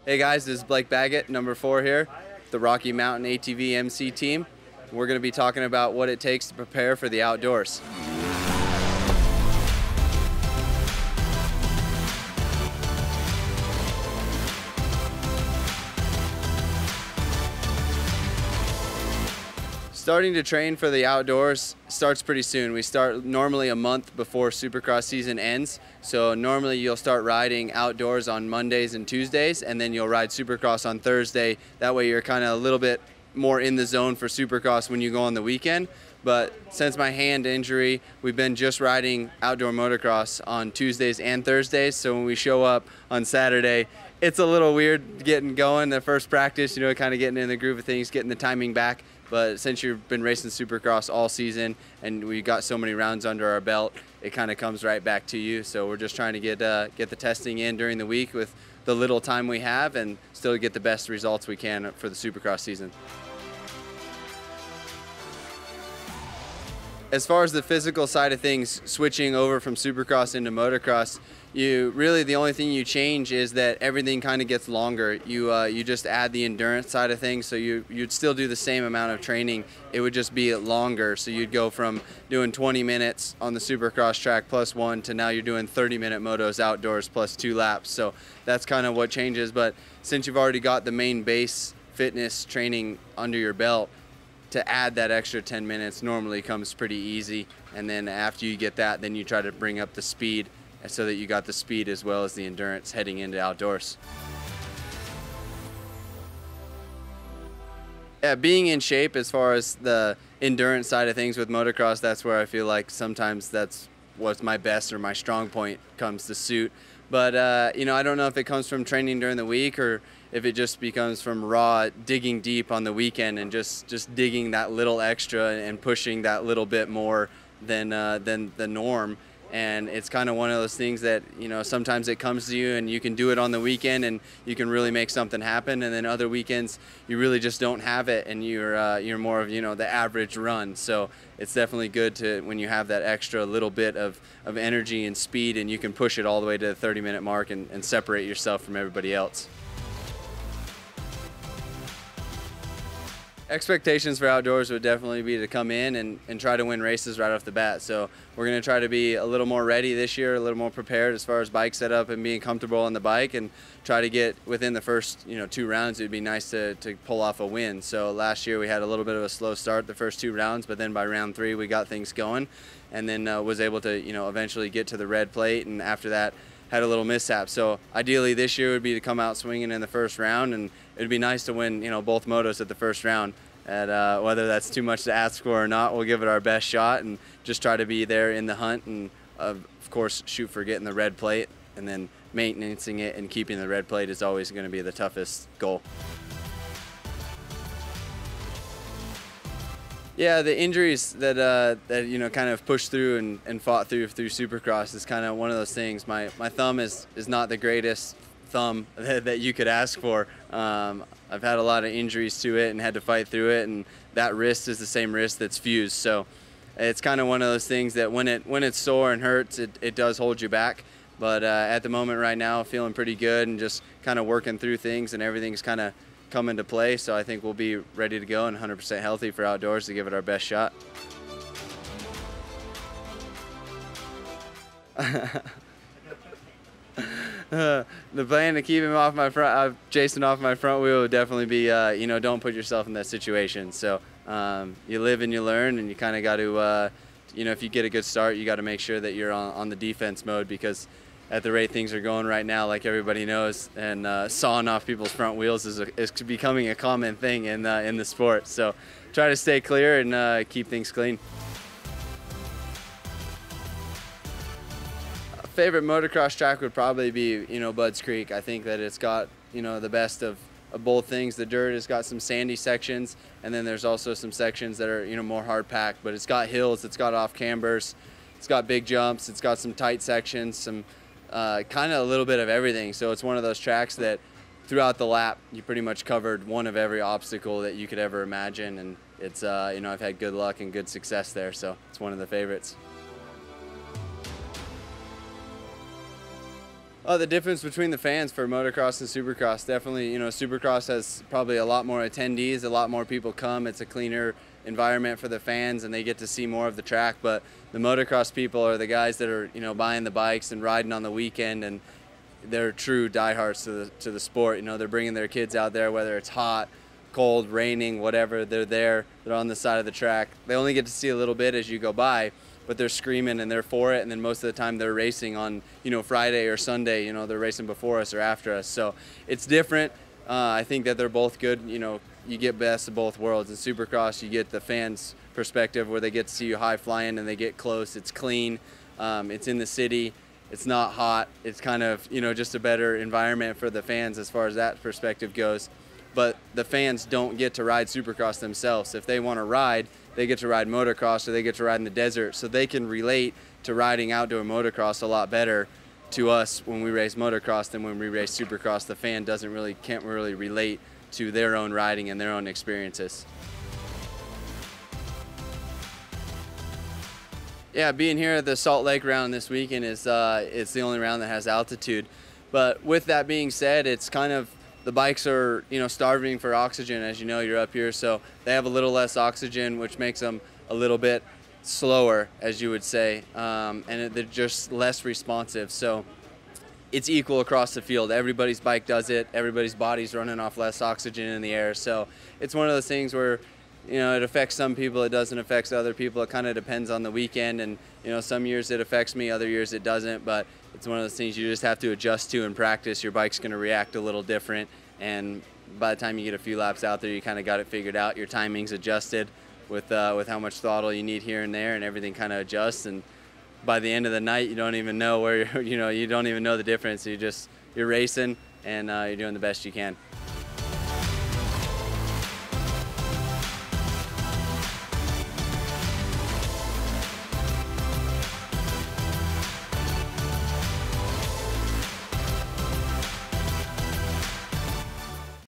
Hey guys, this is Blake Baggett, number 4 here, the Rocky Mountain ATV MC team. We're going to be talking about what it takes to prepare for the outdoors. Starting to train for the outdoors starts pretty soon. We start normally a month before Supercross season ends. So normally you'll start riding outdoors on Mondays and Tuesdays, and then you'll ride Supercross on Thursday. That way you're kind of a little bit more in the zone for Supercross when you go on the weekend. But since my hand injury, we've been just riding outdoor motocross on Tuesdays and Thursdays. So when we show up on Saturday, it's a little weird getting going. The first practice, kind of getting in the groove of things, getting the timing back. But since you've been racing Supercross all season and we got so many rounds under our belt, it kind of comes right back to you. So we're just trying to get the testing in during the week with the little time we have and still get the best results we can for the Supercross season. As far as the physical side of things, switching over from Supercross into motocross, the only thing you change is that everything kind of gets longer. You just add the endurance side of things, so you'd still do the same amount of training. It would just be longer. So you'd go from doing 20 minutes on the Supercross track plus 1 to now you're doing 30-minute motos outdoors plus 2 laps. So that's kind of what changes. But since you've already got the main base fitness training under your belt, to add that extra 10 minutes normally comes pretty easy, and then after you get that, then you try to bring up the speed so that you got the speed as well as the endurance heading into outdoors. Yeah, being in shape as far as the endurance side of things with motocross, that's where I feel like sometimes that's what's my best or my strong point comes to suit. But I don't know if it comes from training during the week or if it just becomes from raw digging deep on the weekend and just digging that little extra and pushing that little bit more than the norm. And it's kind of one of those things that, sometimes it comes to you and you can do it on the weekend and you can really make something happen. And then other weekends you really just don't have it and you're more of, the average run. So it's definitely good to when you have that extra little bit of energy and speed and you can push it all the way to the 30-minute mark and separate yourself from everybody else. Expectations for outdoors would definitely be to come in and try to win races right off the bat. So we're going to try to be a little more ready this year, a little more prepared as far as bike setup and being comfortable on the bike, and try to get within the first 2 rounds. It would be nice to pull off a win. So last year we had a little bit of a slow start the first 2 rounds, but then by round 3 we got things going and then was able to eventually get to the red plate, and after that had a little mishap. So ideally this year would be to come out swinging in the first round, and it would be nice to win both motos at the first round. And whether that's too much to ask for or not, we'll give it our best shot and just try to be there in the hunt, and of course shoot for getting the red plate, and then maintaining it and keeping the red plate is always going to be the toughest goal. Yeah, the injuries that kind of pushed through and fought through Supercross is kind of one of those things. My thumb is not the greatest thumb that you could ask for. I've had a lot of injuries to it and had to fight through it, and that wrist is the same wrist that's fused. So it's kind of one of those things that when it's sore and hurts, it does hold you back. But at the moment right now, feeling pretty good and just kind of working through things, and everything's kind of come into play. So I think we'll be ready to go and 100% healthy for outdoors to give it our best shot. The plan to keep him off my front, Jason off my front wheel would definitely be, don't put yourself in that situation. So you live and you learn, and you kind of got to, if you get a good start, you got to make sure that you're on the defense mode, because at the rate things are going right now, like everybody knows, and sawing off people's front wheels is becoming a common thing in the sport. So try to stay clear and keep things clean. Favorite motocross track would probably be, Budds Creek. I think that it's got, the best of both things. The dirt has got some sandy sections, and then there's also some sections that are, more hard packed, but it's got hills, it's got off cambers, it's got big jumps, it's got some tight sections, some kind of a little bit of everything. So it's one of those tracks that throughout the lap, you pretty much covered one of every obstacle that you could ever imagine, and it's, I've had good luck and good success there, so it's one of the favorites. Oh, the difference between the fans for motocross and supercross, definitely, supercross has probably a lot more attendees, a lot more people come. It's a cleaner environment for the fans and they get to see more of the track. But the motocross people are the guys that are, buying the bikes and riding on the weekend, and they're true diehards to the sport. They're bringing their kids out there, whether it's hot, cold, raining, whatever. They're there, they're on the side of the track. They only get to see a little bit as you go by, but they're screaming and they're for it, and then most of the time they're racing on Friday or Sunday. They're racing before us or after us, so it's different. I think that they're both good. You get best of both worlds. In Supercross you get the fans perspective where they get to see you high flying and they get close. It's clean, it's in the city, it's not hot, it's kind of just a better environment for the fans as far as that perspective goes. But the fans don't get to ride Supercross themselves. If they want to ride, they get to ride motocross or they get to ride in the desert, so they can relate to riding outdoor motocross a lot better to us when we race motocross than when we race Supercross. The fan can't really relate to their own riding and their own experiences. Yeah, being here at the Salt Lake round this weekend it's the only round that has altitude. But with that being said, it's kind of, the bikes are, starving for oxygen. As you know, you're up here, so they have a little less oxygen, which makes them a little bit slower, as you would say, and they're just less responsive. So it's equal across the field. Everybody's bike does it. Everybody's body's running off less oxygen in the air. So it's one of those things where, it affects some people, it doesn't affect other people. It kind of depends on the weekend, and some years it affects me, other years it doesn't. But it's one of those things you just have to adjust to in practice. Your bike's going to react a little different, and by the time you get a few laps out there, you kind of got it figured out. Your timing's adjusted with how much throttle you need here and there, and everything kind of adjusts. And by the end of the night, you don't even know where you don't even know the difference. You're racing, and you're doing the best you can.